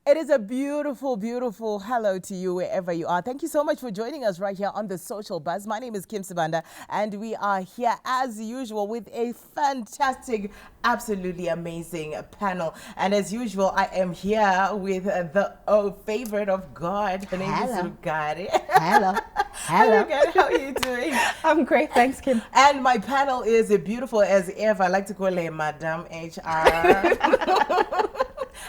It is a beautiful, beautiful hello to you wherever you are. Thank you so much for joining us right here on the Social Buzz. My name is Kim Sibanda, and we are here as usual with a fantastic, absolutely amazing panel. And as usual, I am here with the favorite of God. Her name is Rugari. Hello. Hello. Rugari, how are you doing? I'm great, thanks, Kim. And my panel is beautiful as ever. I like to call her Madame HR.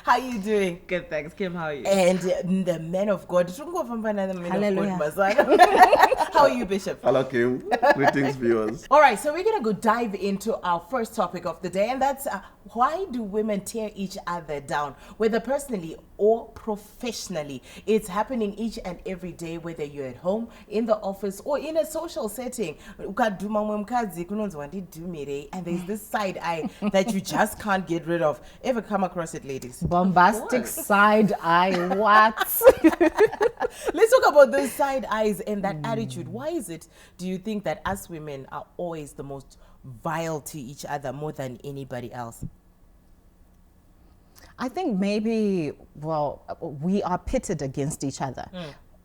How are you doing? Good, thanks. Kim, how are you? And the men of God. Hallelujah. How are you, Bishop? Hello, Kim. Greetings, viewers. All right, so we're going to go dive into our first topic of the day, and that's why do women tear each other down, whether personally or professionally? It's happening each and every day, whether you're at home, in the office, or in a social setting. And there's this side eye that you just can't get rid of. Ever come across it, ladies? Bombastic side eye, what? Let's talk about those side eyes and that attitude. Why is it, do you think, that us women are always the most vile to each other more than anybody else? I think maybe, we are pitted against each other.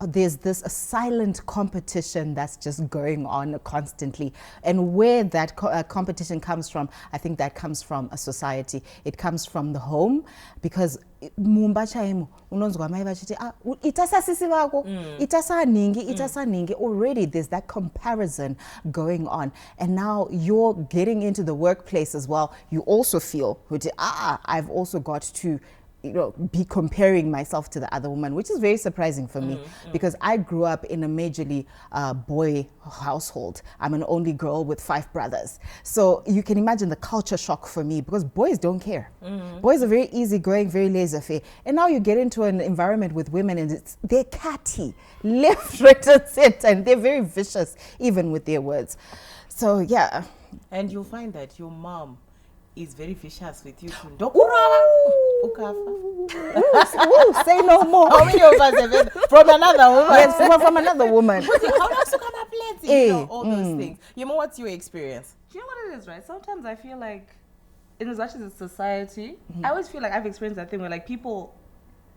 There's this silent competition that's just going on constantly. And where that competition comes from, I think that comes from a society. It comes from the home, because already there's that comparison going on. And now you're getting into the workplace as well. You also feel, I've also got to be comparing myself to the other woman, which is very surprising for me, because I grew up in a majorly boy household. I'm an only girl with 5 brothers. So you can imagine the culture shock for me, because boys don't care. Boys are very easygoing, very laissez-faire. And now you get into an environment with women and they're catty, left, right, and center, and they're very vicious, even with their words. So, yeah. And you'll find that your mom is very vicious with you too. Say no more. How many of us have from another woman? Yes, from another woman. All those things. You know, what's your experience? Do you know what it is, right? Sometimes I feel like, in as much as it's society, I always feel like I've experienced that thing where, like, people,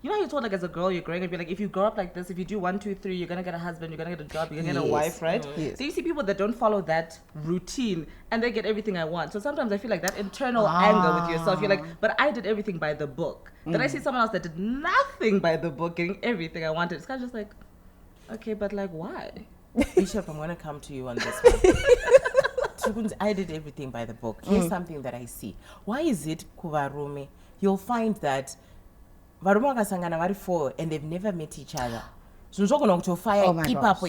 you know how you're told, like, as a girl, you're growing up, you're like, if you grow up like this, if you do 1, 2, 3, you're gonna get a husband, you're gonna get a job, you're gonna get a wife, right? Yes. So you see people that don't follow that routine, and they get everything I want. So sometimes I feel like that internal anger with yourself, you're like, but I did everything by the book. Then I see someone else that did nothing by the book, getting everything I wanted. It's kind of just like, okay, but like, why? Bishop, I'm gonna come to you on this one. I did everything by the book. Here's something that I see. Why is it, Kuvarume, you'll find that Varume vakasangana vari 4 and they've never met each other. Oh my gosh.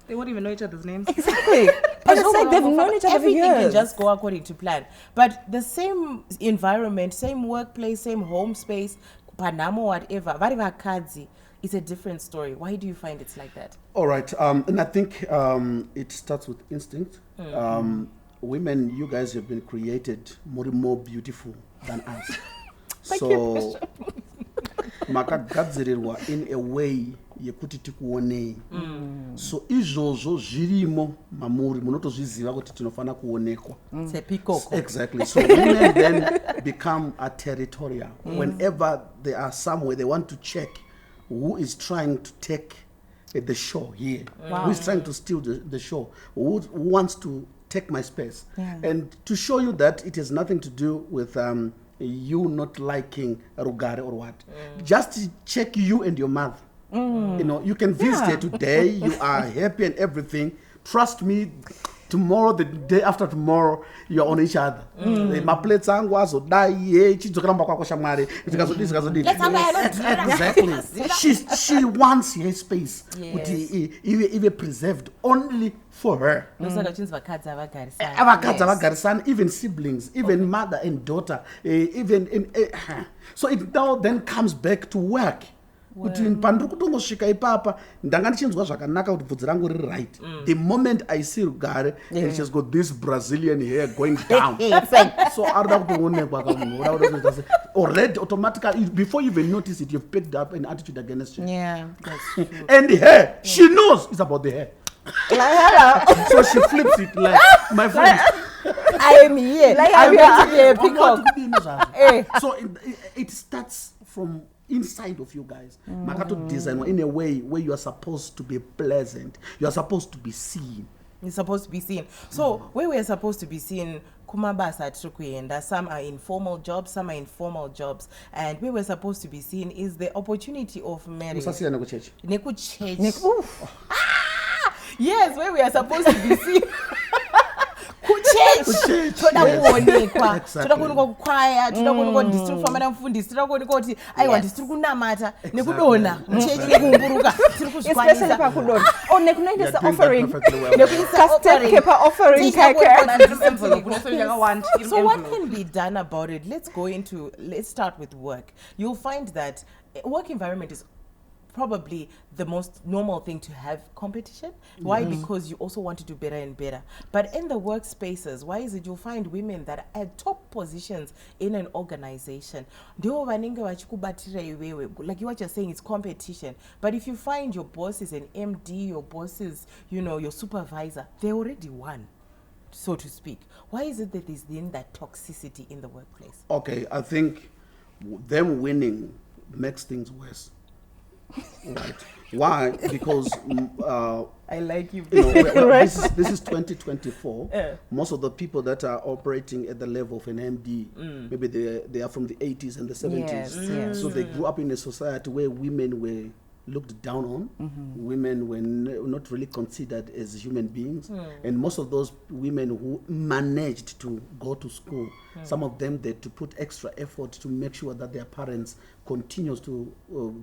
They won't even know each other's names. Exactly. It's like they've known each other for Everything years. can just go according to plan. But the same environment, same workplace, same home space, Panamo, whatever, vari vakadzi, it's a different story. Why do you find it's like that? All right. And I think it starts with instinct. Women, you guys have been created more beautiful than us. So, makagadzirirwa in a way yekuti tikuonei. So izvozvo zvirimo mamuri munotozviziva kuti tinofana kuonekwa. Exactly. So women then become a territorial. Whenever they are somewhere, they want to check who is trying to take the show here, who is trying to steal the show, who wants to take my space. And to show you that it has nothing to do with you not liking Rugare or what. Just to check you and your mother. You know, you can visit her today, you are happy and everything. Trust me, tomorrow, the day after tomorrow, you're on each other. Exactly. She wants her space. Even preserved only for her. Even siblings, even mother and daughter, so it now then comes back to work. The moment I see Rugare, and she's got this Brazilian hair going down. So already automatically, before you even notice it, you've picked up an attitude against her. Yeah, that's true. And the hair, she knows it's about the hair. So she flips it like, my friend, I am here. I'm going to be a peacock. So it starts from inside of you guys. Makato design in a way where you are supposed to be pleasant. You are supposed to be seen. You're supposed to be seen. So where we're supposed to be seen, kumabasa trukuyenda, some are informal jobs, some are informal jobs, and where we're supposed to be seen is the opportunity of marriage. Usasiyana kuchechi. Nekuchechi. Yes, where we are supposed to be seen. Kuchechi. Toda kuonekwa. Toda kuonekwa kukwaya, toda kuonekwa district famana mfundisi, toda kuonekwa kuti aiwa district kunamata nekudona. Kuchechi nekumburuka. Especially pakudona. Oh, nekunoita sa offering. Nekuisa offering So what can be done about it? Let's start with work. You'll find that work environment is probably the most normal thing to have competition. Why? Because you also want to do better and better. But in the workspaces, why is it you'll find women that are at top positions in an organization? Like what you're saying is competition. But if you find your boss is an MD, your boss is, your supervisor, they already won, so to speak. Why is it that there's then that toxicity in the workplace? Okay, I think them winning makes things worse. Right. Why? Because I like you. This is 2024. Most of the people that are operating at the level of an MD, maybe they are from the 80s and the 70s. Yes. So they grew up in a society where women were looked down on. Women were not really considered as human beings. And most of those women who managed to go to school, some of them they had to put extra effort to make sure that their parents continues to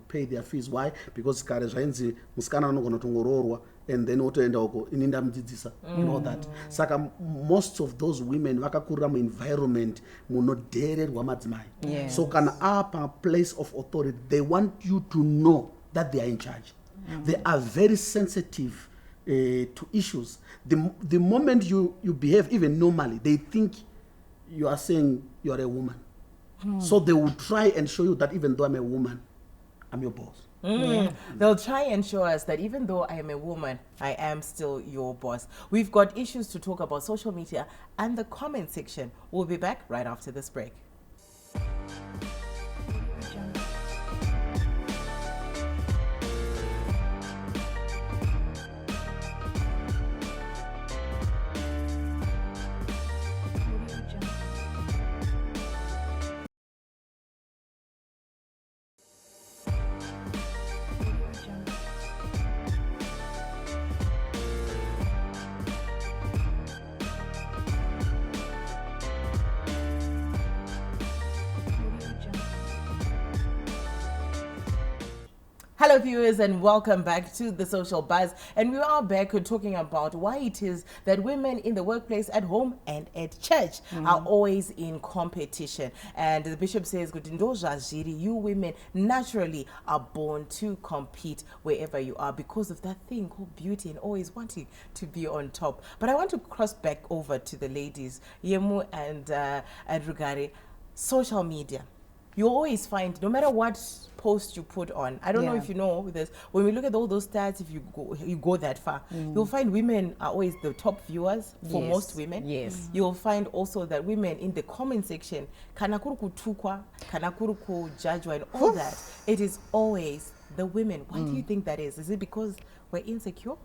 pay their fees. Why? Because muskana anogona and then otoenda uko ininda mdzidzisa and all that. Saka most of those women vakakurira environment munodererwa madzimai. So kana apa place of authority, they want you to know that they are in charge. They are very sensitive to issues. The moment you behave even normally, they think you are saying you are a woman. So they will try and show you that even though I'm a woman, I'm your boss. They'll try and show us that even though I am a woman, I am still your boss. We've got issues to talk about social media and the comment section. We'll be back right after this break. Hello viewers and welcome back to the Social Buzz, and we are back talking about why it is that women in the workplace, at home and at church are always in competition. And the bishop says, you women naturally are born to compete wherever you are because of that thing called beauty and always wanting to be on top. But I want to cross back over to the ladies, Yemu and Rugari. Social media. You always find, no matter what post you put on, I don't know if you know this, when we look at all those stats, if you go that far, you'll find women are always the top viewers for most women. Yes. You'll find also that women in the comment section, kanakuru kutukwa, kanakuru kujajwa, and all that, it is always the women. Why do you think that is? Is it because we're insecure?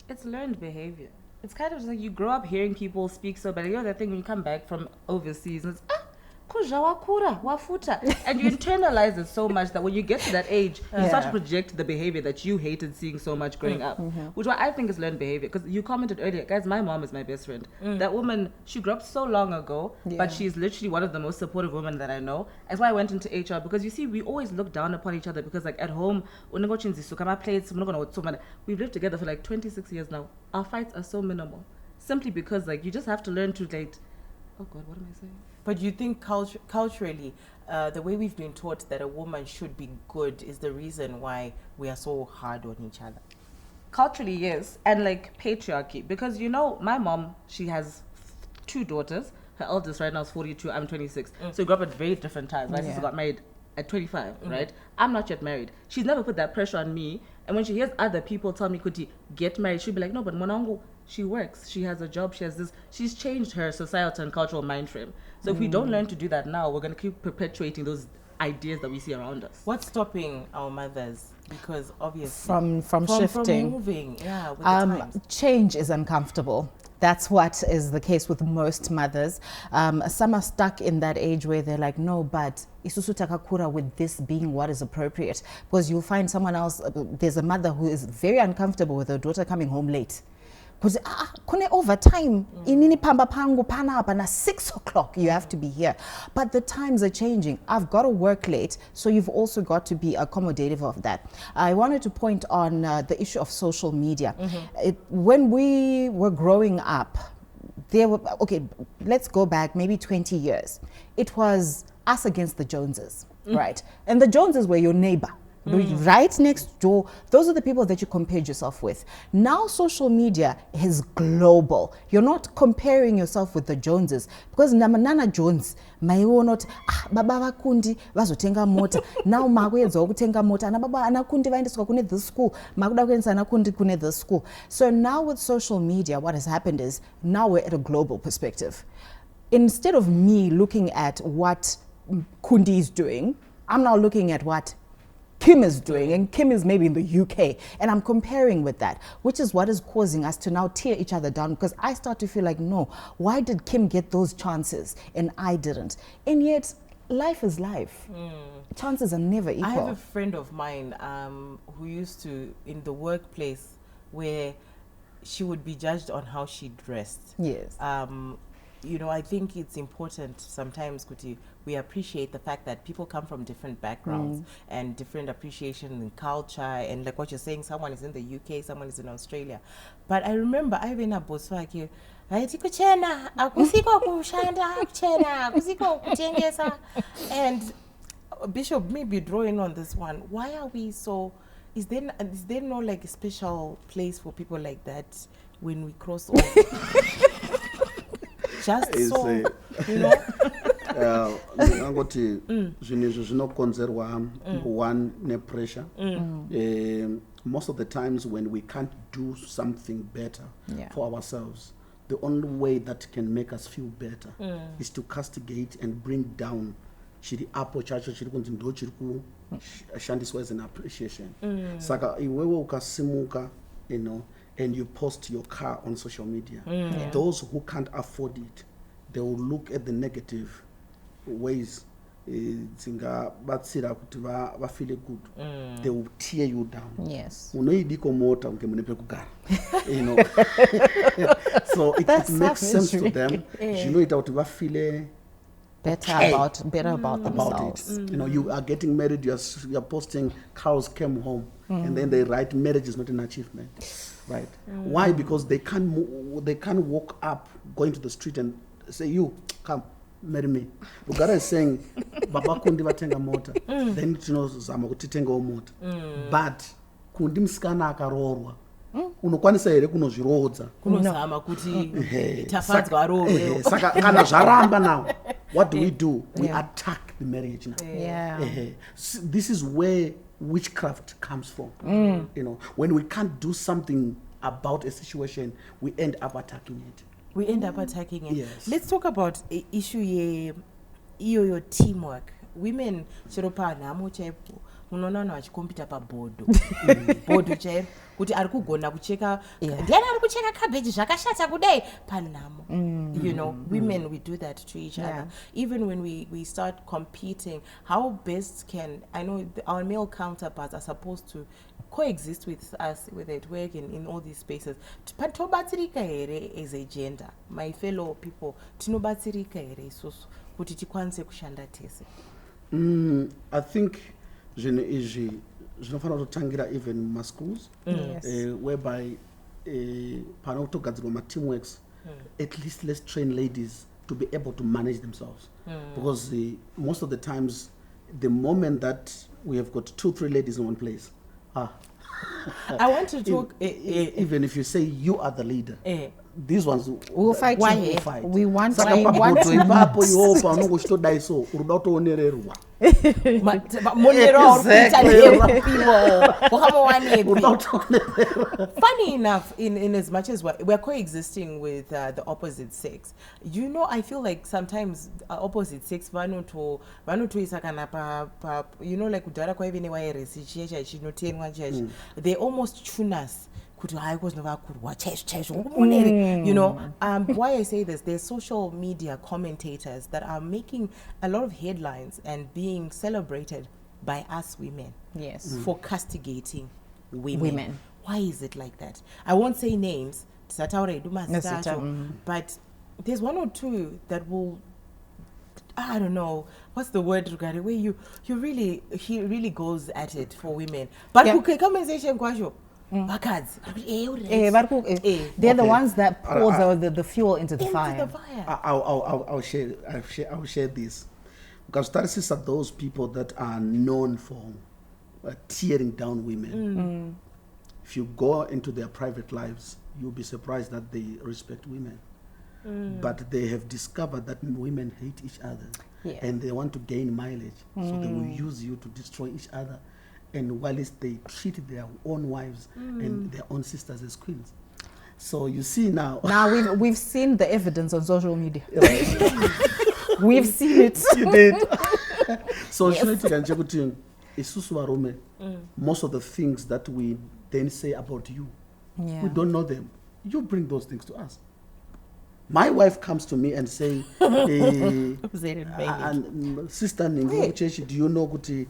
It's learned behavior. It's kind of like you grow up hearing people speak so bad. You know that thing when you come back from overseas, and it's, and you internalize it so much that when you get to that age, you start to project the behavior that you hated seeing so much growing up, which I think is learned behavior. Because you commented earlier, guys, my mom is my best friend. That woman, she grew up so long ago, but she's literally one of the most supportive women that I know. That's why I went into HR, because you see, we always look down upon each other because, like, at home, we've lived together for like 26 years now. Our fights are so minimal, simply because, like, you just have to learn to, like, oh God, what am I saying? But you think culturally, the way we've been taught that a woman should be good is the reason why we are so hard on each other? Culturally, yes. And like patriarchy. Because, you know, my mom, she has 2 daughters. Her eldest right now is 42, I'm 26. So we grew up at very different times. My sister got married at 25, right? I'm not yet married. She's never put that pressure on me. And when she hears other people tell me, Kuti, get married, she'll be like, no, but Monango, she works, she has a job, she has this. She's changed her societal and cultural mind frame. So if we don't learn to do that now, we're going to keep perpetuating those ideas that we see around us. What's stopping our mothers? Because obviously From shifting. from moving, yeah, with the times. Change is uncomfortable. That's what is the case with most mothers. Some are stuck in that age where they're like, no, but isusu takakura with this being what is appropriate. Because you'll find someone else, there's a mother who is very uncomfortable with her daughter coming home late. Because kune overtime inini pamba pangu panapa na 6 o'clock you have to be here, but the times are changing. I've got to work late, so you've also got to be accommodative of that. I wanted to point on the issue of social media. When we were growing up, there were, okay, let's go back maybe 20 years. It was us against the Joneses, right? And the Joneses were your neighbor. Right next door, those are the people that you compared yourself with. Now social media is global. You're not comparing yourself with the Joneses, because Nana Jones, not baba vakundi vazotenga mota, now makwedza okutenga mota, na baba anakundi vaendeswa kune this school, makuda kuendesa anakundi kune this school. So now with social media, what has happened is now we're at a global perspective. Instead of me looking at what Kundi is doing, I'm now looking at what Kim is doing, and Kim is maybe in the UK, and I'm comparing with that, which is what is causing us to now tear each other down, because I start to feel like, no, why did Kim get those chances and I didn't? And yet life is life. Chances are never equal. I have a friend of mine who used to, in the workplace, where she would be judged on how she dressed. Yes. You know, I think it's important sometimes, Kuti, we appreciate the fact that people come from different backgrounds and different appreciation in culture, and like what you're saying, someone is in the UK, someone is in Australia. But I remember I went up Boswaki, and Bishop, maybe drawing on this one, why are we so, is there no like a special place for people like that when we cross over? Just so, you know. Angoti zvinhu zvinokonzerwa one pressure. Most of the times when we can't do something better for ourselves, the only way that can make us feel better is to castigate and bring down chiri apo chacho chiri kunzi ndo chiri kushandiswa as an appreciation. Saka iwewe ukasimuka, you know, and you post your car on social media, those who can't afford it, they will look at the negative ways batsira kuti feel good. They will tear you down. Yes. Unoidiko mota unge mune pekugara. You know. So it makes sense to them. Zvinoita kuti feel better about themselves. It. You know, you are getting married, you are posting cows came home, and then they write marriage is not an achievement. Right? Why? Because they can't walk up, going to the street and say, you come marry me. Ugara is saying baba kundi vatenga mota, then tinozama kuti tengawo mota, but kundi musikana akarorwa unokwanisa here kunozvirodza kunozama kuti tafadzwa arorwe. Saka kana zvaramba now, what do? We attack the marriage now. This is where witchcraft comes from. You know, when we can't do something about a situation, we end up attacking it. Yes. Let's talk about issue your teamwork. Women chiropa namo chaipo unoona vanhu vachikompita pabhodho bhodho chaipo kuti ari kugona kucheka ndiani ari kucheka cabbage zvakashata kudai panamo. You know, women, we do that to each other. Even when we start competing, how best can, I know our male counterparts are supposed to coexist with us, whether at work and in all these spaces. Tobatsirika here as a gender, my fellow people, tinobatsirika here isusu kuti tikwanise kushanda tese. I think zvinhu izvi zvinofanira kutangira even muschools, whereby panotogadzirwa ma-teamworks, at least let's train ladies to be able to manage themselves. Because most of the times, the moment that we have got 2-3 ladies in one place, I want to talk. Even if you say you are the leader, these ones will fight. Will fight. We want Saka papo ipapo yopa unongochitodai so uruda kutoonererwa. Funny enough, in as much as we're coexisting with the opposite sex, you know, I feel like sometimes opposite sex vanotoisa kana you know, like kudhara kwaive newairesi chiya chinotenwa chacho, they almost tune us kuti haiko zvinovakurwa chaizvo you know. Why I say this, there's social media commentators that are making a lot of headlines and being celebrated by us women, Yes. for castigating women. Why is it like that? I won't say names, but there's one or two that will, I don't know, what's the word regarding where he really goes at it for women. But who can come and say they're the ones that pour the fuel into the fire. I'll share this, because Tarsis are those people that are known for tearing down women. If you go into their private lives, you'll be surprised that they respect women. But they have discovered that women hate each other, and they want to gain mileage, so they will use you to destroy each other. And whilst they treat their own wives and their own sisters as queens. So you see now. Now we've seen the evidence on social media. We've seen it. You did. So most of the things that we then say about you, we don't know them. You bring those things to us. My wife comes to me and say, sister, do you know Guti?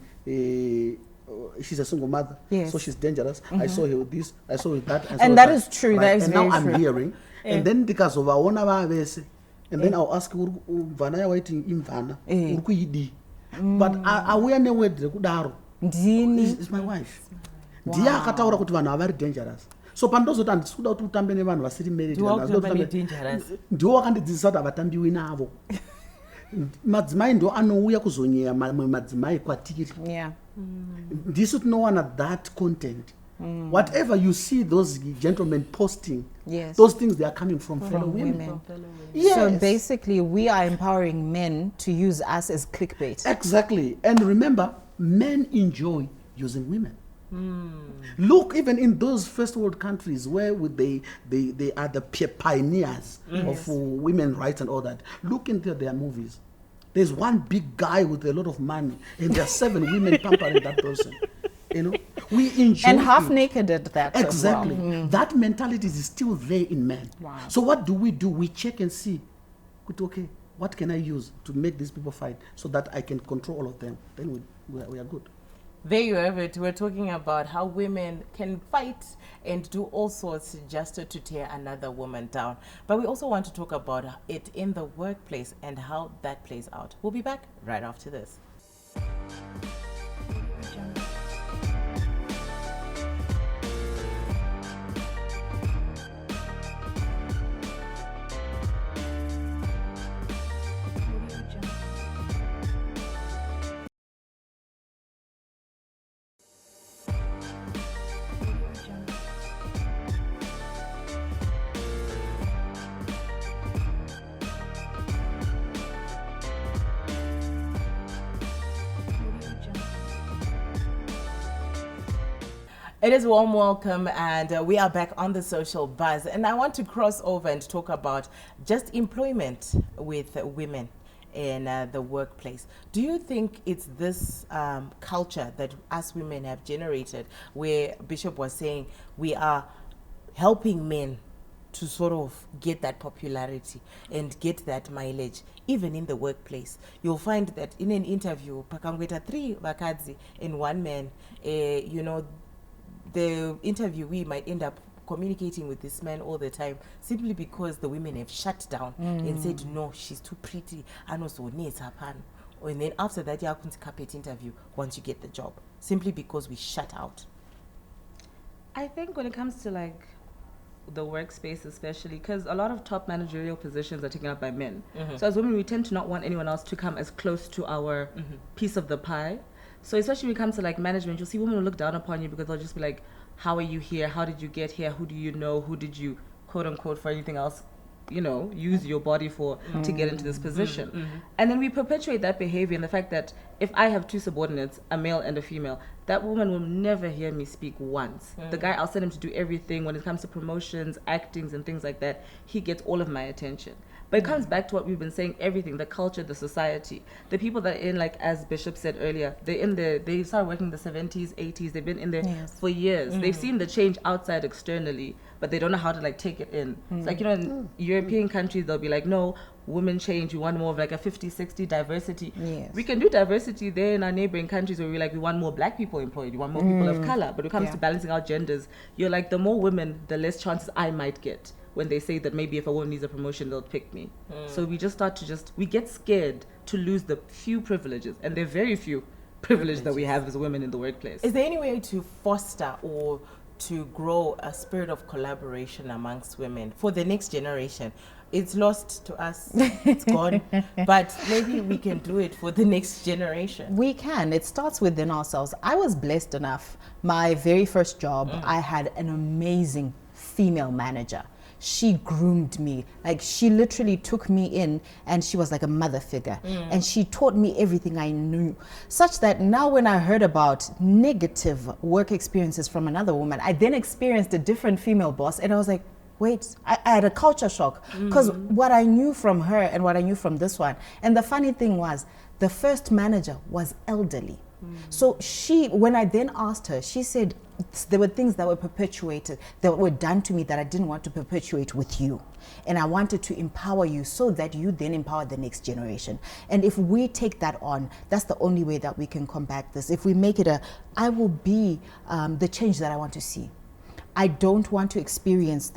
She's a single mother, so she's dangerous. I saw her with this, I saw her with that, and that is true. Right? That is and very now true. I'm hearing, and then because of our own and then I'll ask Vana waiting in Vana, but are we anywhere? It's my wife. Dia kataura kuti vanhu avari dangerous. So pandozoti handisikuda kuti utambe nevanhu vasiri married. Ndiwo wakandidzidzisa kuti havatambiwi navo. Madzimai ndo anouya kuzonyeya mamwe madzimai kwatiri. Ndisu tinowana that content. Whatever you see those gentlemen posting, those things, they are coming from fellow women. Yes. So basically we are empowering men to use us as clickbait. Exactly. And remember, men enjoy using women. Look, even in those first world countries where they are the pioneers of women's rights and all that, look into their movies. There's one big guy with a lot of money, and there are 7 women pampering that person. You know, we enjoy and half naked at that. Exactly. That mentality is still there in men. Wow. So what do? We check and see, okay, what can I use to make these people fight so that I can control all of them? Then we are good. There you have it. We're talking about how women can fight and do all sorts just to tear another woman down. But we also want to talk about it in the workplace and how that plays out. We'll be back right after this. It is a warm welcome, and we are back on the social buzz, and I want to cross over and talk about just employment with women in the workplace. Do you think it's this culture that us women have generated, where Bishop was saying we are helping men to sort of get that popularity and get that mileage, even in the workplace? You'll find that in an interview, pakangweta 3 vakadzi and 1 man, you know, the interviewee might end up communicating with this man all the time simply because the women have shut down and said, no, she's too pretty, and also needs her pan. And then after that, you have to carpet interview once you get the job, simply because we shut out. I think when it comes to like the workspace, especially because a lot of top managerial positions are taken up by men. So as women, we tend to not want anyone else to come as close to our piece of the pie. So especially when it comes to like management, you'll see women will look down upon you because they'll just be like, how are you here? How did you get here? Who do you know? Who did you, quote unquote, for anything else, use your body for to get into this position. And then we perpetuate that behavior and the fact that if I have two subordinates, a male and a female, that woman will never hear me speak once. The guy, I'll send him to do everything. When it comes to promotions, actings and things like that, he gets all of my attention. But it comes back to what we've been saying, everything, the culture, the society. The people that are in, like as Bishop said earlier, they started working in the 70s, 80s, they've been in there for years. They've seen the change outside externally, but they don't know how to like take it in. It's like, in European countries, they'll be like, no, women change, we want more of like a 50-60 diversity. Yes. We can do diversity there in our neighboring countries where we want more black people employed, we want more people of color. But when it comes to balancing out genders, you're like, the more women, the less chances I might get. When they say that maybe if a woman needs a promotion, they'll pick me. So we just start to we get scared to lose the few privileges, and there are very few privileges that we have as women in the workplace. Is there any way to foster or to grow a spirit of collaboration amongst women for the next generation? It's lost to us, it's gone, but maybe we can do it for the next generation. We can. It starts within ourselves. I was blessed enough. My very first job, I had an amazing female manager. She groomed me. Like, she literally took me in and she was like a mother figure. And she taught me everything I knew. Such that now when I heard about negative work experiences from another woman, I then experienced a different female boss and I was like, wait, I had a culture shock. Because what I knew from her and what I knew from this one. And the funny thing was, the first manager was elderly. So when I then asked her, she said there were things that were perpetuated, that were done to me that I didn't want to perpetuate with you. And I wanted to empower you so that you then empower the next generation. And if we take that on, that's the only way that we can combat this. If we make it I will be the change that I want to see. I don't want to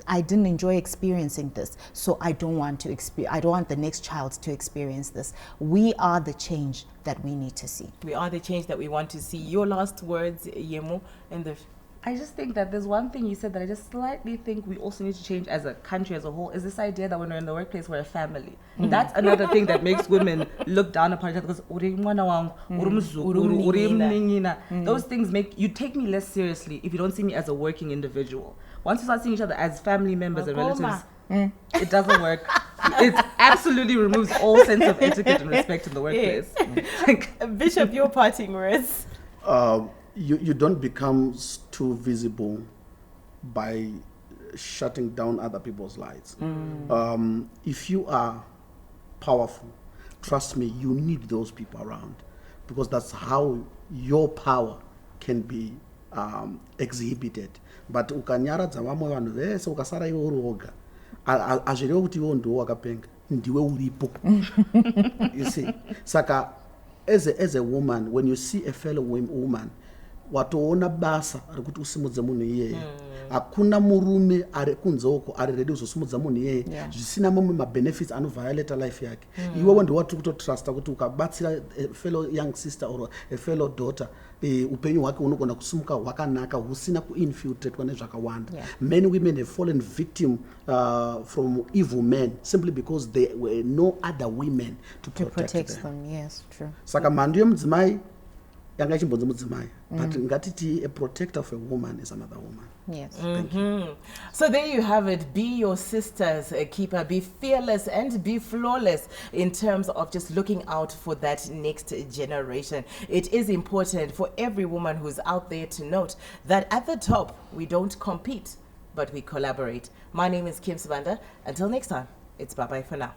I didn't enjoy experiencing this, so I don't want the next child to experience this. We are the change that we need to see. We are the change that we want to see. Your last words, Yemo, I just think that there's one thing you said that I just slightly think we also need to change as a country as a whole, is this idea that when we're in the workplace, we're a family. That's another thing that makes women look down upon each other, because those things you take me less seriously if you don't see me as a working individual. Once you start seeing each other as family members and relatives, it doesn't work. It absolutely removes all sense of etiquette and respect in the workplace. Bishop, your parting words. You don't become too visible by shutting down other people's lights. If you are powerful, trust me, you need those people around, because that's how your power can be exhibited. But ukanyaradza vamwe vanhu vese ukasara iwe uri woga, azvirevo kuti iwe ndiwe wakapenga, ndiwe uripo. You see, saka as a woman, when you see a fellow woman, watoona basa rekuti usimudze munhu iyeye. Hakuna murume ari kunzoko ari ready kuzosimudza munhu iyeye zvisina mamwe mabenefits anoviolate life yake. Iwewe ndiwe wati kutotrasta kuti ukabatsira a fellow young sister or a fellow daughter, upenyu hwake unogona kusimuka hwakanaka husina kuinfiltratewa nezvakawanda. Many women have fallen victim from evil men simply because there were no other women to protect them. Yes, true. Saka mhando yemudzimai yanga ichimbonzi mudzimai, but ngatiti a protector of a woman is another woman. Yes. Thank you. So there you have it. Be your sister's keeper. Be fearless and be flawless in terms of just looking out for that next generation. It is important for every woman who's out there to note that at the top, we don't compete, but we collaborate. My name is Kim Sibanda. Until next time, it's bye-bye for now.